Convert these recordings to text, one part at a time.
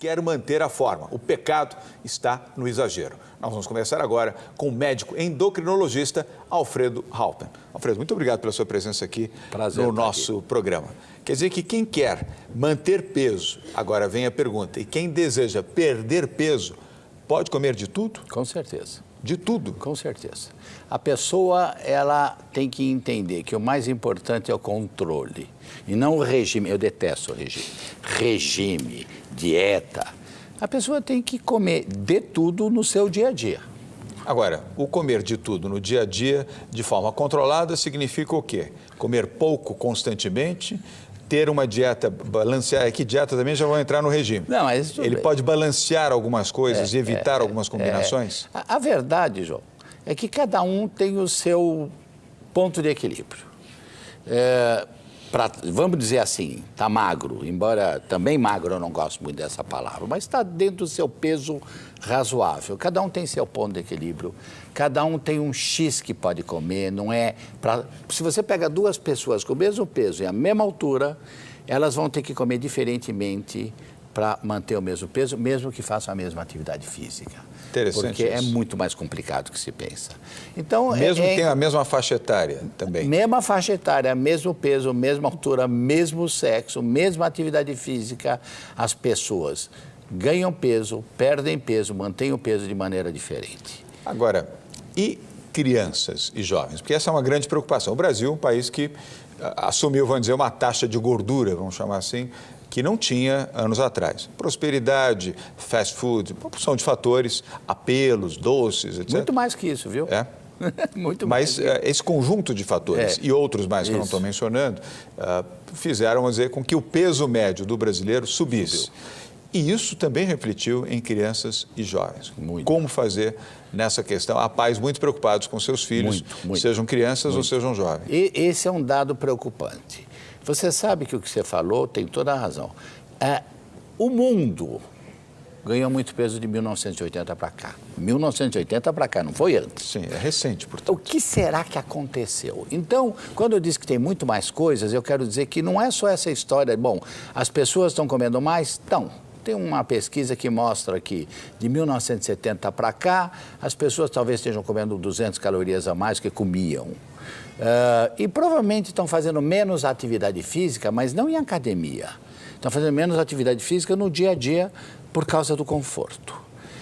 quer manter a forma. O pecado está no exagero. Nós vamos conversar agora com o médico endocrinologista Alfredo Halpern. Alfredo, muito obrigado pela sua presença aqui no nosso programa. Quer dizer que quem quer manter peso, agora vem a pergunta, e quem deseja perder peso, pode comer de tudo? Com certeza. De tudo? Com certeza. A pessoa, ela tem que entender que o mais importante é o controle e não o regime. Eu detesto o regime. Regime, dieta. A pessoa tem que comer de tudo no seu dia a dia. Agora, o comer de tudo no dia a dia, de forma controlada, significa o quê? Comer pouco constantemente, ter uma dieta balanceada, que dieta também já vai entrar no regime. Não, mas ele pode balancear algumas coisas e evitar algumas combinações? A verdade, João, é que cada um tem o seu ponto de equilíbrio. Vamos dizer assim, está magro, embora também magro eu não gosto muito dessa palavra, mas está dentro do seu peso razoável. Cada um tem seu ponto de equilíbrio, cada um tem um X que pode comer, não é... Se você pega duas pessoas com o mesmo peso e a mesma altura, elas vão ter que comer diferentemente para manter o mesmo peso, mesmo que façam a mesma atividade física. Interessante. Porque é muito mais complicado do que se pensa. Então, mesmo que tenha a mesma faixa etária também. Mesma faixa etária, mesmo peso, mesma altura, mesmo sexo, mesma atividade física, as pessoas ganham peso, perdem peso, mantêm o peso de maneira diferente. Agora, e crianças e jovens? Porque essa é uma grande preocupação. O Brasil é um país que assumiu, vamos dizer, uma taxa de gordura, vamos chamar assim, que não tinha anos atrás. Prosperidade, fast food, uma porção de fatores, apelos, doces, etc. Muito mais que isso, viu? É? Muito mais. Mas esse conjunto de fatores e outros mais que eu não estou mencionando, fizeram, vamos dizer, com que o peso médio do brasileiro subisse. E isso também refletiu em crianças e jovens. Muito. Como fazer nessa questão? Há pais muito preocupados com seus filhos, sejam crianças ou sejam jovens. E esse é um dado preocupante. Você sabe que o que você falou tem toda a razão. O mundo ganhou muito peso de 1980 para cá. 1980 para cá, não foi antes. Sim, é recente, portanto. O que será que aconteceu? Então, quando eu disse que tem muito mais coisas, eu quero dizer que não é só essa história, bom, as pessoas estão comendo mais? Estão. Tem uma pesquisa que mostra que de 1970 para cá, as pessoas talvez estejam comendo 200 calorias a mais que comiam. E provavelmente estão fazendo menos atividade física, mas não em academia. Estão fazendo menos atividade física no dia a dia por causa do conforto.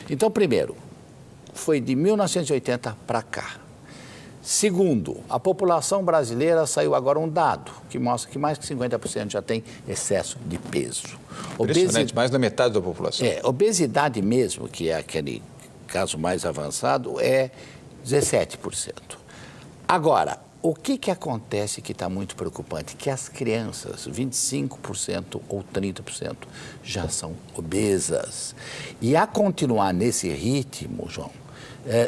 Então, primeiro, foi de 1980 para cá. Segundo, a população brasileira saiu agora um dado que mostra que mais que 50% já tem excesso de peso. Impressionante, mais da metade da população. Obesidade mesmo, que é aquele caso mais avançado, é 17%. Agora, o que acontece que está muito preocupante? Que as crianças, 25% ou 30%, já são obesas. E a continuar nesse ritmo, João,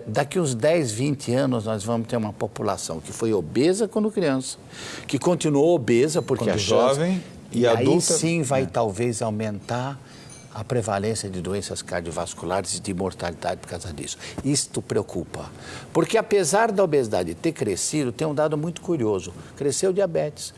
daqui uns 10, 20 anos nós vamos ter uma população que foi obesa quando criança, que continuou obesa porque quando jovem e adulta. Aí sim vai talvez aumentar a prevalência de doenças cardiovasculares e de mortalidade por causa disso. Isto preocupa, porque apesar da obesidade ter crescido, tem um dado muito curioso, cresceu o diabetes.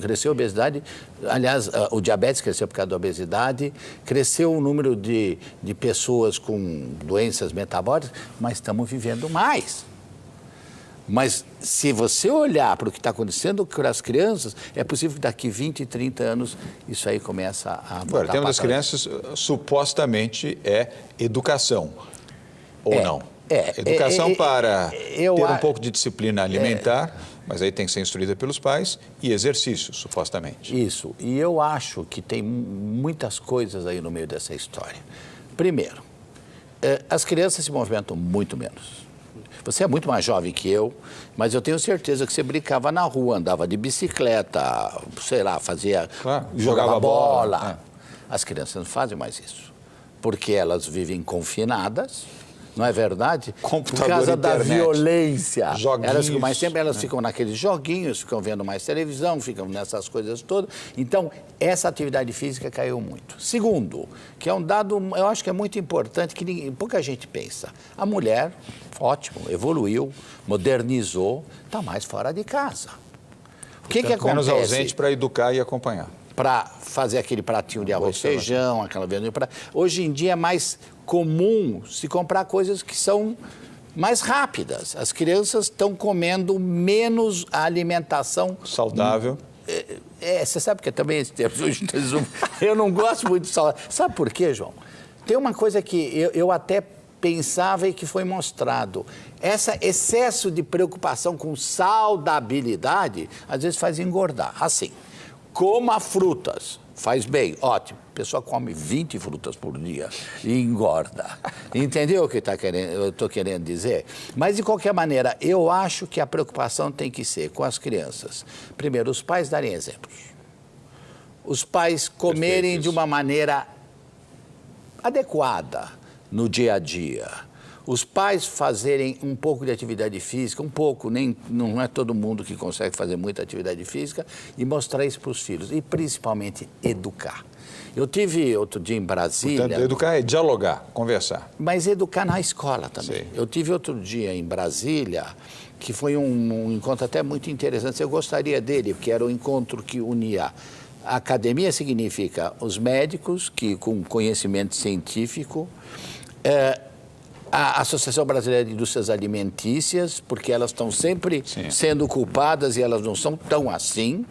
Cresceu a obesidade, aliás, o diabetes cresceu por causa da obesidade, cresceu o número de pessoas com doenças metabólicas, mas estamos vivendo mais. Mas se você olhar para o que está acontecendo com as crianças, é possível que daqui 20, 30 anos isso aí começa a voltar. Agora, o tema das crianças supostamente é educação, ou não? Educação para ter um pouco de disciplina alimentar, mas aí tem que ser instruída pelos pais, e exercício, supostamente. Isso, e eu acho que tem muitas coisas aí no meio dessa história. Primeiro, as crianças se movimentam muito menos. Você é muito mais jovem que eu, mas eu tenho certeza que você brincava na rua, andava de bicicleta, sei lá, jogava bola. As crianças não fazem mais isso, porque elas vivem confinadas. Não é verdade? Computador, por causa internet, da violência. Joguinhos, elas ficam mais tempo, elas ficam naqueles joguinhos, ficam vendo mais televisão, ficam nessas coisas todas. Então, essa atividade física caiu muito. Segundo, que é um dado, eu acho que é muito importante, que pouca gente pensa. A mulher, ótimo, evoluiu, modernizou, está mais fora de casa. O que acontece? Menos ausente para educar e acompanhar. para fazer aquele pratinho de arroz e feijão, aquela verdura. Hoje em dia é mais comum se comprar coisas que são mais rápidas. As crianças estão comendo menos a alimentação saudável. Você sabe que também eu não gosto muito de saudável. Sabe por quê, João? Tem uma coisa que eu até pensava e que foi mostrado. Esse excesso de preocupação com saudabilidade, às vezes faz engordar. Assim, coma frutas, faz bem, ótimo. A pessoa come 20 frutas por dia e engorda. Entendeu o que eu estou querendo dizer? Mas, de qualquer maneira, eu acho que a preocupação tem que ser com as crianças. Primeiro, os pais darem exemplos. Os pais comerem de uma maneira adequada no dia a dia. Os pais fazerem um pouco de atividade física, um pouco, não é todo mundo que consegue fazer muita atividade física, e mostrar isso para os filhos. E, principalmente, educar. Eu tive outro dia em Brasília... Portanto, educar é dialogar, conversar. Mas educar na escola também. Sim. Eu tive outro dia em Brasília, que foi um encontro até muito interessante. Eu gostaria dele, porque era um encontro que unia... A academia significa os médicos que com conhecimento científico, a Associação Brasileira de Indústrias Alimentícias, porque elas estão sempre sendo culpadas e elas não são tão assim,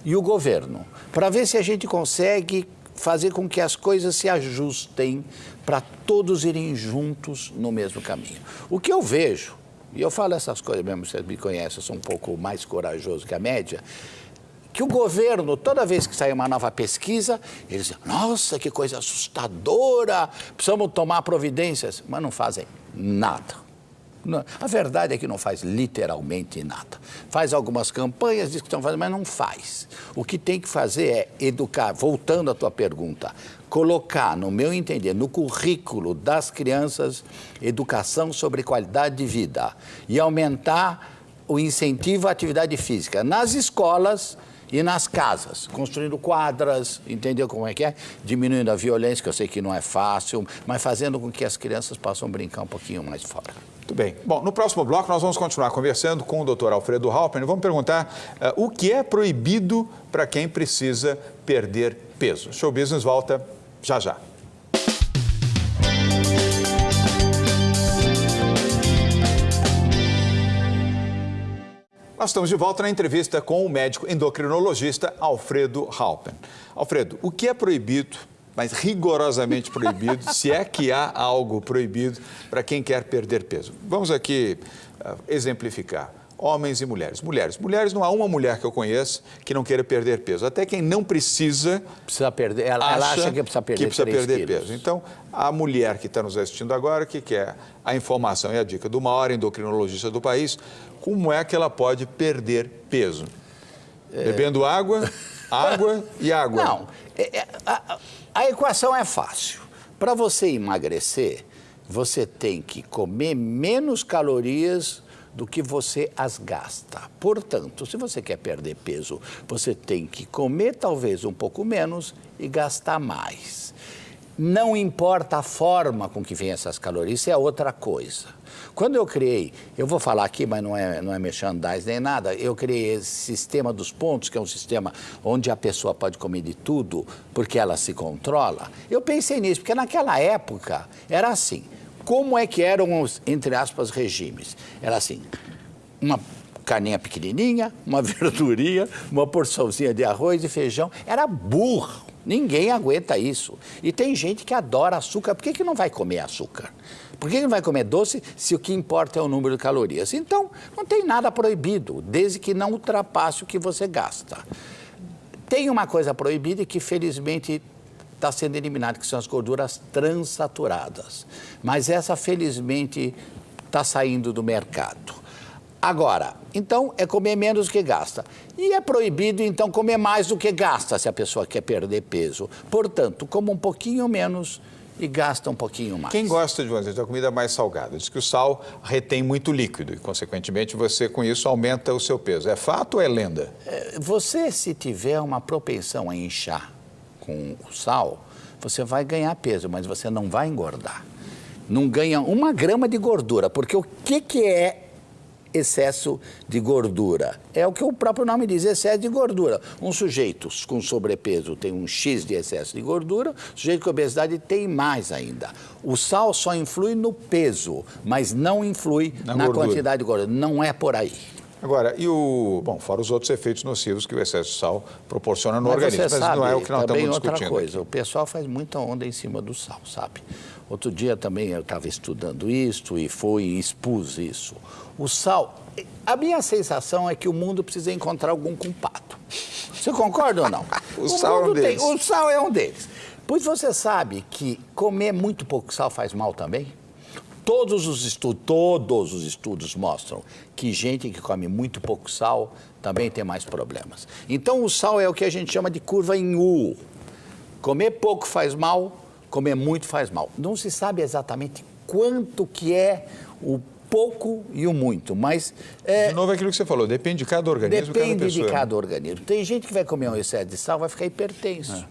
e o governo, para ver se a gente consegue fazer com que as coisas se ajustem para todos irem juntos no mesmo caminho. O que eu vejo, e eu falo essas coisas mesmo, vocês me conhecem, eu sou um pouco mais corajoso que a média, que o governo, toda vez que sai uma nova pesquisa, eles dizem, nossa, que coisa assustadora, precisamos tomar providências, mas não fazem nada. A verdade é que não faz literalmente nada. Faz algumas campanhas, diz que estão fazendo, mas não faz. O que tem que fazer é educar, voltando à tua pergunta, colocar, no meu entender, no currículo das crianças, educação sobre qualidade de vida e aumentar o incentivo à atividade física nas escolas e nas casas, construindo quadras, entendeu como é que é? Diminuindo a violência, que eu sei que não é fácil, mas fazendo com que as crianças possam brincar um pouquinho mais fora. Muito bem. Bom, no próximo bloco nós vamos continuar conversando com o Dr. Alfredo Halpern. Vamos perguntar o que é proibido para quem precisa perder peso. Show Business volta já já. Nós estamos de volta na entrevista com o médico endocrinologista Alfredo Halpern. Alfredo, o que é proibido, mas rigorosamente proibido, se é que há algo proibido para quem quer perder peso? Vamos aqui exemplificar. Homens e mulheres. Mulheres, não há uma mulher que eu conheça que não queira perder peso. Até quem não precisa perder, ela acha que precisa perder peso. Então, a mulher que está nos assistindo agora, que quer a informação e a dica do maior endocrinologista do país, como é que ela pode perder peso? Bebendo água, água e água. Não, a equação é fácil. Para você emagrecer, você tem que comer menos calorias do que você as gasta. Portanto, se você quer perder peso, você tem que comer talvez um pouco menos e gastar mais. Não importa a forma com que vem essas calorias, isso é outra coisa. Quando eu criei, eu vou falar aqui, mas não é merchandising nem nada, eu criei esse sistema dos pontos, que é um sistema onde a pessoa pode comer de tudo, porque ela se controla. Eu pensei nisso, porque naquela época era assim. Como é que eram os, entre aspas, regimes? Era assim, uma carninha pequenininha, uma verdurinha, uma porçãozinha de arroz e feijão. Era burro. Ninguém aguenta isso. E tem gente que adora açúcar. Por que não vai comer açúcar? Por que não vai comer doce se o que importa é o número de calorias? Então, não tem nada proibido, desde que não ultrapasse o que você gasta. Tem uma coisa proibida e que, felizmente, está sendo eliminada, que são as gorduras transaturadas. Mas essa, felizmente, está saindo do mercado. Agora, então, é comer menos do que gasta. E é proibido, então, comer mais do que gasta, se a pessoa quer perder peso. Portanto, coma um pouquinho menos e gasta um pouquinho mais. Quem gosta de uma comida mais salgada? Diz que o sal retém muito líquido e, consequentemente, você, com isso, aumenta o seu peso. É fato ou é lenda? Você, se tiver uma propensão a inchar com o sal, você vai ganhar peso, mas você não vai engordar. Não ganha 1 grama de gordura, porque o que é excesso de gordura. É o que o próprio nome diz, excesso de gordura. Um sujeito com sobrepeso tem um X de excesso de gordura, o sujeito com obesidade tem mais ainda. O sal só influi no peso, mas não influi na quantidade de gordura. Não é por aí. Agora, fora os outros efeitos nocivos que o excesso de sal proporciona no organismo, mas não é o que nós estamos discutindo. Outra coisa, o pessoal faz muita onda em cima do sal, sabe? Outro dia também eu estava estudando isso e expus isso. O sal, a minha sensação é que o mundo precisa encontrar algum culpado. Você concorda ou não? O sal é um deles. O sal é um deles. Pois você sabe que comer muito pouco sal faz mal também? Todos os estudos mostram que gente que come muito pouco sal também tem mais problemas. Então, o sal é o que a gente chama de curva em U. Comer pouco faz mal, comer muito faz mal. Não se sabe exatamente quanto que é o pouco e o muito, mas... De novo, aquilo que você falou, depende de cada organismo, depende de cada organismo. Tem gente que vai comer um excesso de sal, vai ficar hipertenso.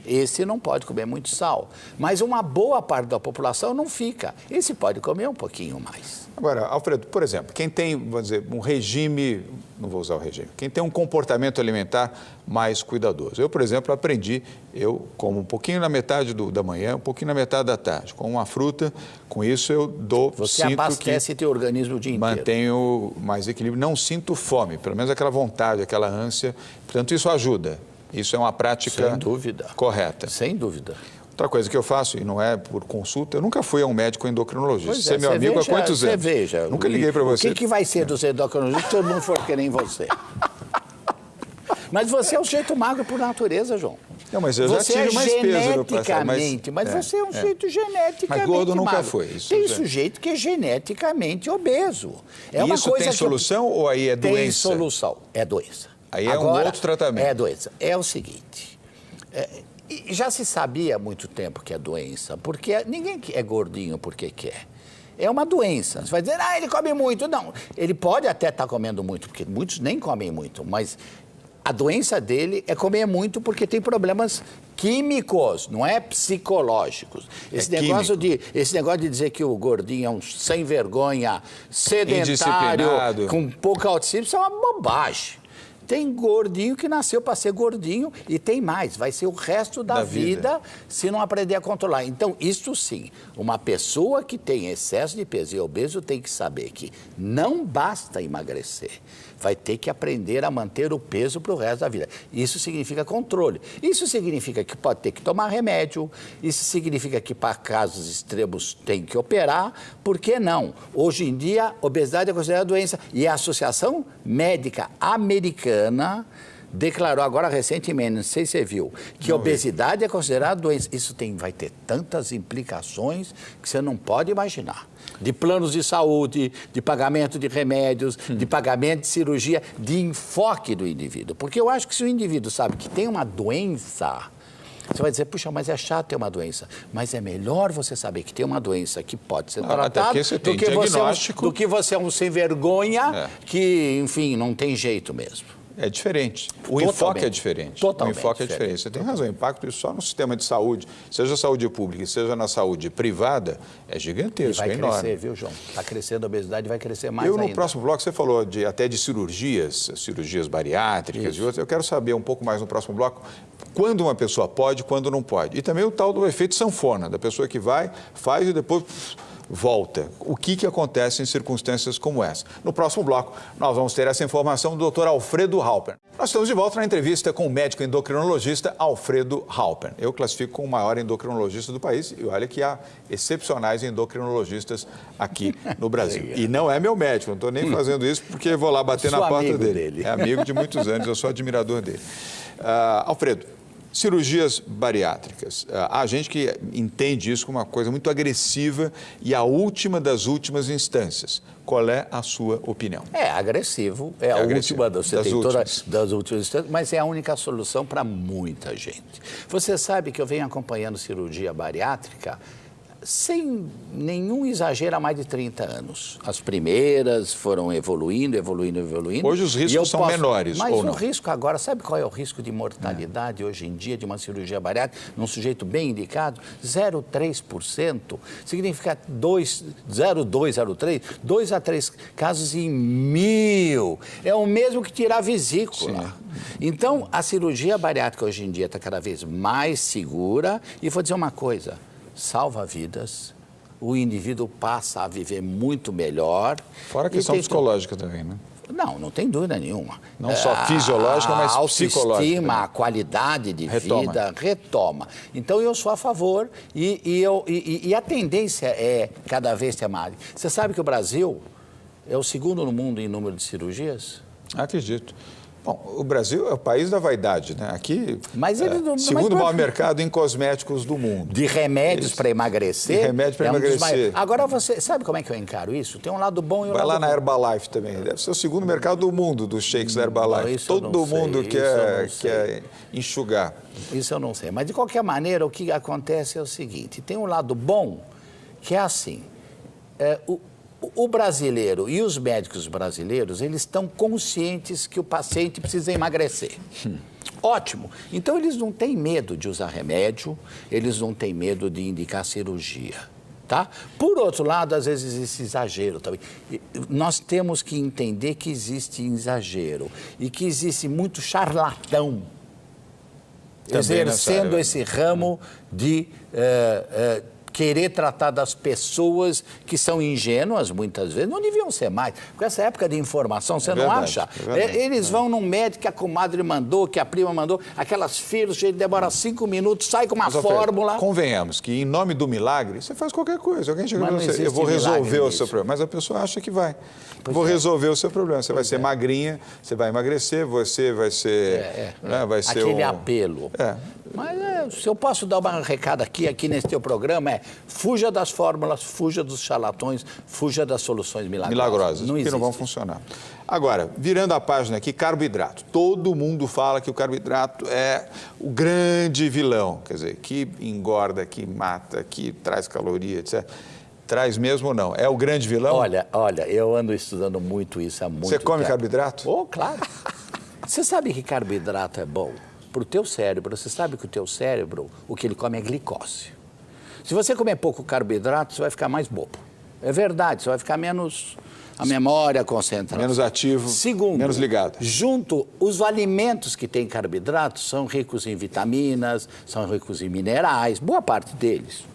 Esse não pode comer muito sal. Mas uma boa parte da população não fica. Esse pode comer um pouquinho mais. Agora, Alfredo, por exemplo, quem tem, vamos dizer, um regime, não vou usar o regime, quem tem um comportamento alimentar mais cuidadoso. Eu, por exemplo, aprendi, eu como um pouquinho na metade da manhã, um pouquinho na metade da tarde, com uma fruta, com isso eu Você abastece teu organismo o dia inteiro. Mantenho mais equilíbrio, não sinto fome, pelo menos aquela vontade, aquela ânsia, portanto isso ajuda. Isso é uma prática sem dúvida. Correta. Sem dúvida. Outra coisa que eu faço, e não é por consulta, eu nunca fui a um médico endocrinologista. Você é meu amigo há quantos anos? Você veja. Nunca liguei para você. O que vai ser do seu endocrinologista se todo mundo for que nem você? Mas você é um sujeito magro por natureza, João. Não, mas eu já tive mais peso no passado. Mas você é um sujeito geneticamente mas gordo nunca magro. foi. Isso tem sujeito que é geneticamente obeso. É uma isso coisa tem solução ou aí é doença? Tem solução. É doença. Aí é um outro tratamento. É doença. É o seguinte... já se sabia há muito tempo que é doença, porque ninguém é gordinho porque quer. É uma doença. Você vai dizer, ele come muito. Não, ele pode até estar comendo muito, porque muitos nem comem muito, mas a doença dele é comer muito porque tem problemas químicos, não é psicológicos. Esse negócio de dizer que o gordinho é um sem vergonha, sedentário, com pouca autoestima, isso é uma bobagem. Tem gordinho que nasceu para ser gordinho e tem mais, vai ser o resto da vida se não aprender a controlar. Então, isso sim, uma pessoa que tem excesso de peso e obeso tem que saber que não basta emagrecer, vai ter que aprender a manter o peso para o resto da vida. Isso significa controle. Isso significa que pode ter que tomar remédio, isso significa que para casos extremos tem que operar, por que não? Hoje em dia, obesidade é considerada doença e a Associação Médica Americana declarou agora recentemente, não sei se você viu, que a obesidade é considerada doença. Isso vai ter tantas implicações que você não pode imaginar. De planos de saúde, de pagamento de remédios, de pagamento de cirurgia, de enfoque do indivíduo. Porque eu acho que se o indivíduo sabe que tem uma doença, você vai dizer, puxa, mas é chato ter uma doença. Mas é melhor você saber que tem uma doença que pode ser tratada do que você é um sem vergonha que, enfim, não tem jeito mesmo. É diferente. O enfoque é diferente. Totalmente. O enfoque é diferente. Você tem razão. O impacto só no sistema de saúde, seja saúde pública, seja na saúde privada, é gigantesco, é enorme. Vai crescer, viu, João? Está crescendo a obesidade, vai crescer mais ainda. No próximo bloco, você falou até de cirurgias bariátricas e outras. Eu quero saber um pouco mais no próximo bloco quando uma pessoa pode, quando não pode. E também o tal do efeito sanfona, da pessoa que vai, faz e depois volta. O que acontece em circunstâncias como essa? No próximo bloco, nós vamos ter essa informação do Dr. Alfredo Halpern. Nós estamos de volta na entrevista com o médico endocrinologista Alfredo Halpern. Eu classifico como o maior endocrinologista do país e olha que há excepcionais endocrinologistas aqui no Brasil. E não é meu médico, não estou nem fazendo isso porque vou lá bater na porta dele. É amigo de muitos anos, eu sou admirador dele. Alfredo, cirurgias bariátricas. Há gente que entende isso como uma coisa muito agressiva e a última das últimas instâncias. Qual é a sua opinião? É agressivo, é a última das últimas instâncias, mas é a única solução para muita gente. Você sabe que eu venho acompanhando cirurgia bariátrica sem nenhum exagero, há mais de 30 anos. As primeiras foram evoluindo. Hoje os riscos são menores, mas ou não? o risco agora, sabe qual é o risco de mortalidade hoje em dia de uma cirurgia bariátrica num sujeito bem indicado? 0,3%. Significa 0,3, 2 a 3 casos em 1000. É o mesmo que tirar a vesícula. Sim. Então, a cirurgia bariátrica hoje em dia está cada vez mais segura. E vou dizer uma coisa, salva vidas, o indivíduo passa a viver muito melhor. Fora a questão psicológica também, né? Não tem dúvida nenhuma. Não só fisiológica, mas psicológica. A autoestima, a qualidade de vida retoma. Então, eu sou a favor e a tendência é cada vez ter mais. Você sabe que o Brasil é o segundo no mundo em número de cirurgias? Acredito. Bom, o Brasil é o país da vaidade, né? Aqui, segundo maior mercado em cosméticos do mundo. De remédios para emagrecer. De remédio para emagrecer. Agora, você sabe como é que eu encaro isso? Tem um lado bom e um lado ruim. Vai lá na Herbalife também. Deve ser o segundo mercado do mundo dos shakes da Herbalife. Todo mundo quer enxugar. Isso eu não sei. Mas, de qualquer maneira, o que acontece é o seguinte. Tem um lado bom, que é assim. O brasileiro e os médicos brasileiros, eles estão conscientes que o paciente precisa emagrecer. Ótimo. Então, eles não têm medo de usar remédio, eles não têm medo de indicar cirurgia, tá? Por outro lado, às vezes existe exagero também. Nós temos que entender que existe exagero e que existe muito charlatão também exercendo esse ramo de querer tratar das pessoas que são ingênuas, muitas vezes, não deviam ser mais. Com essa época de informação, você não acha? Eles vão num médico que a comadre mandou, que a prima mandou, aquelas filas, demora 5 minutos, sai com uma fórmula. Convenhamos que, em nome do milagre, você faz qualquer coisa. Alguém chega para você, eu vou resolver o seu problema. Mas a pessoa acha que vai. Vou resolver o seu problema. Você vai ser magrinha, você vai emagrecer, você vai ser... vai ser aquele apelo. Mas se eu posso dar um recado aqui nesse teu programa, fuja das fórmulas, fuja dos charlatões, fuja das soluções milagrosas. Que não vão funcionar. Agora, virando a página aqui, carboidrato. Todo mundo fala que o carboidrato é o grande vilão, quer dizer, que engorda, que mata, que traz caloria, etc. Traz mesmo ou não? É o grande vilão? Olha, eu ando estudando muito isso há muito tempo. Você come carboidrato? Oh, claro. Você sabe que carboidrato é bom? Para o teu cérebro, você sabe que o teu cérebro, o que ele come é glicose. Se você comer pouco carboidrato, você vai ficar mais bobo. É verdade, você vai ficar menos... A memória concentrada. Menos ativo, menos ligado. Os alimentos que têm carboidrato são ricos em vitaminas, são ricos em minerais, boa parte deles.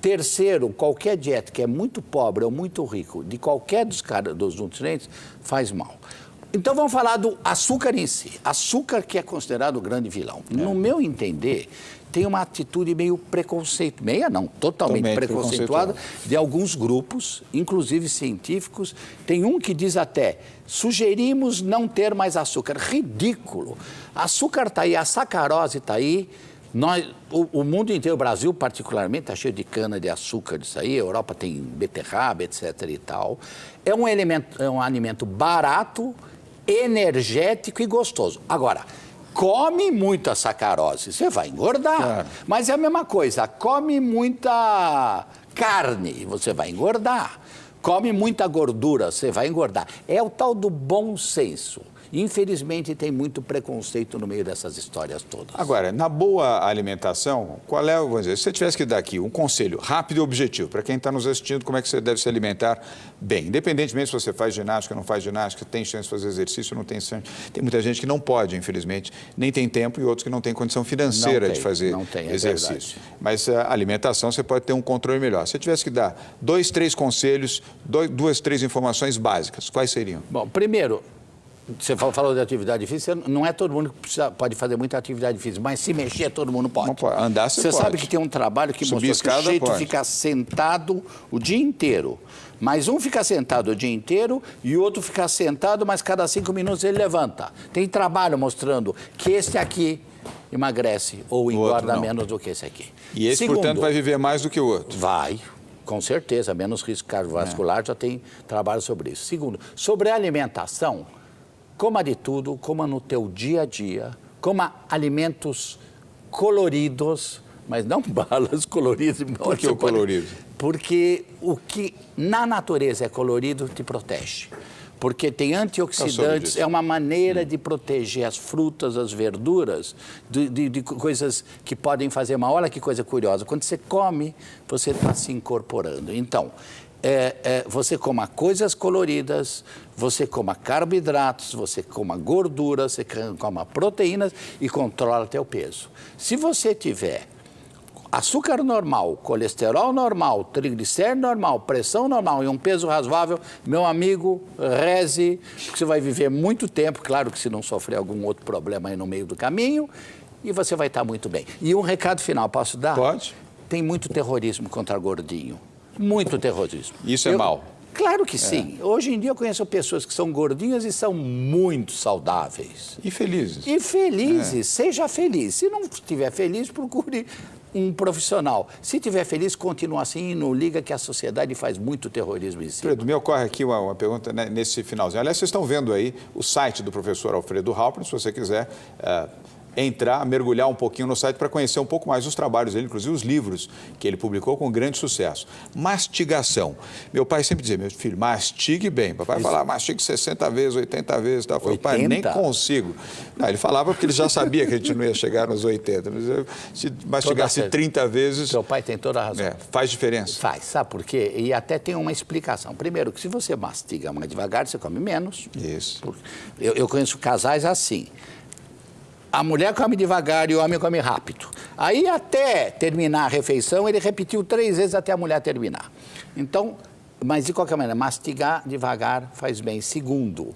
Terceiro, qualquer dieta que é muito pobre ou muito rico de qualquer dos nutrientes faz mal. Então, vamos falar do açúcar em si. Açúcar que é considerado o grande vilão. No meu entender, tem uma atitude meio totalmente preconceituada de alguns grupos, inclusive científicos. Tem um que diz até, sugerimos não ter mais açúcar. Ridículo. Açúcar está aí, a sacarose está aí. O mundo inteiro, o Brasil particularmente, está cheio de cana de açúcar disso aí, a Europa tem beterraba, etc. e tal. É um alimento barato, energético e gostoso. Agora, come muita sacarose, você vai engordar. Claro. Mas é a mesma coisa, come muita carne, você vai engordar. Come muita gordura, você vai engordar. É o tal do bom senso. Infelizmente, tem muito preconceito no meio dessas histórias todas. Agora, na boa alimentação, qual é, vamos dizer, se você tivesse que dar aqui um conselho rápido e objetivo para quem está nos assistindo, como é que você deve se alimentar bem? Independentemente se você faz ginástica, não faz ginástica, tem chance de fazer exercício, não tem chance. Tem muita gente que não pode, infelizmente, nem tem tempo e outros que não têm condição financeira de fazer exercício. Mas a alimentação você pode ter um controle melhor. Se você tivesse que dar 2, 3 conselhos, 2, 3 informações básicas, quais seriam? Bom, primeiro, você falou de atividade física, não é todo mundo que pode fazer muita atividade física, mas se mexer, todo mundo pode. Não pode. Andar, você pode. Você sabe que tem um trabalho que mostrou que o jeito de ficar sentado o dia inteiro. Mas um fica sentado o dia inteiro e o outro fica sentado, mas cada 5 minutos ele levanta. Tem trabalho mostrando que esse aqui emagrece ou engorda menos do que esse aqui. E esse, portanto, vai viver mais do que o outro? Vai. Com certeza, menos risco cardiovascular, já tem trabalho sobre isso. Segundo, sobre a alimentação, coma de tudo, coma no teu dia a dia, coma alimentos coloridos, mas não balas coloridas. Por que o colorido? Porque o que na natureza é colorido te protege. Porque tem antioxidantes, é uma maneira de proteger as frutas, as verduras, de coisas que podem fazer mal. Olha que coisa curiosa, quando você come, você está se incorporando. Então, você coma coisas coloridas, você coma carboidratos, você coma gorduras, você coma proteínas e controla teu peso. Se você tiver açúcar normal, colesterol normal, triglicérido normal, pressão normal e um peso razoável, meu amigo, reze, porque você vai viver muito tempo, claro que se não sofrer algum outro problema aí no meio do caminho, e você vai estar muito bem. E um recado final, posso dar? Pode. Tem muito terrorismo contra gordinho, muito terrorismo. Isso é mal? Claro que sim. Hoje em dia eu conheço pessoas que são gordinhas e são muito saudáveis. E felizes. E felizes, seja feliz. Se não estiver feliz, procure um profissional. Se estiver feliz, continua assim e não liga que a sociedade faz muito terrorismo em si. Alfredo, me ocorre aqui uma pergunta nesse finalzinho. Aliás, vocês estão vendo aí o site do professor Alfredo Halpern, se você quiser entrar, mergulhar um pouquinho no site para conhecer um pouco mais os trabalhos dele, inclusive os livros que ele publicou com grande sucesso. Mastigação. Meu pai sempre dizia, meu filho, mastigue bem. Papai falava, mastigue 60 vezes, 80 vezes. Tá? Eu falei, pai, nem consigo. Não, ele falava porque ele já sabia que a gente não ia chegar nos 80. Mas se mastigasse 30 vezes... Seu pai tem toda a razão. Faz diferença. Faz, sabe por quê? E até tem uma explicação. Primeiro, que se você mastiga mais devagar, você come menos. Isso. Eu conheço casais assim. A mulher come devagar e o homem come rápido. Aí, até terminar a refeição, ele repetiu 3 vezes até a mulher terminar. Então, mas de qualquer maneira, mastigar devagar faz bem. Segundo,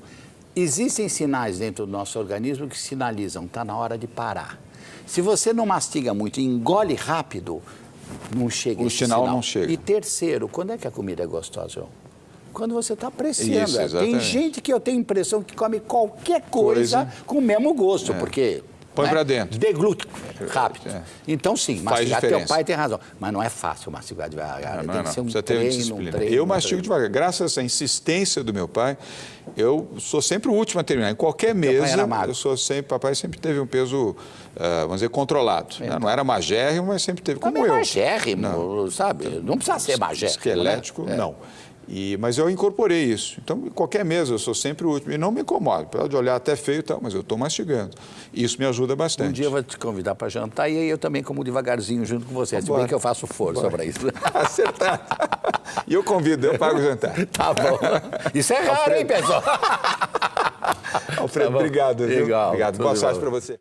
existem sinais dentro do nosso organismo que sinalizam, está na hora de parar. Se você não mastiga muito e engole rápido, não chega esse sinal. Não chega. E terceiro, quando é que a comida é gostosa, João? Quando você está apreciando. Isso, tem gente que eu tenho a impressão que come qualquer coisa com o mesmo gosto, porque... Põe para dentro. Deglute rápido. Então, sim, mastigar. Teu pai tem razão. Mas não é fácil mastigar devagar. Tem que ser um treino. Eu mastigo devagar. Graças à insistência do meu pai, eu sou sempre o último a terminar. Em qualquer mesa, eu sou sempre... Papai sempre teve um peso, vamos dizer, controlado. Não era magérrimo, mas sempre teve como eu. Não é magérrimo, sabe? Não precisa ser magérrimo. Esquelético, não. Mas eu incorporei isso. Então, em qualquer mesa, eu sou sempre o último. E não me incomodo. Pode olhar até feio e tal, mas eu estou mastigando. Isso me ajuda bastante. Um dia eu vou te convidar para jantar e aí eu também como devagarzinho junto com você. Se bem que eu faço força para isso. Acertado. E eu convido, eu pago o jantar. Tá bom. Isso é raro, hein, pessoal? Alfredo, obrigado. Legal. Obrigado. Boa sorte para você.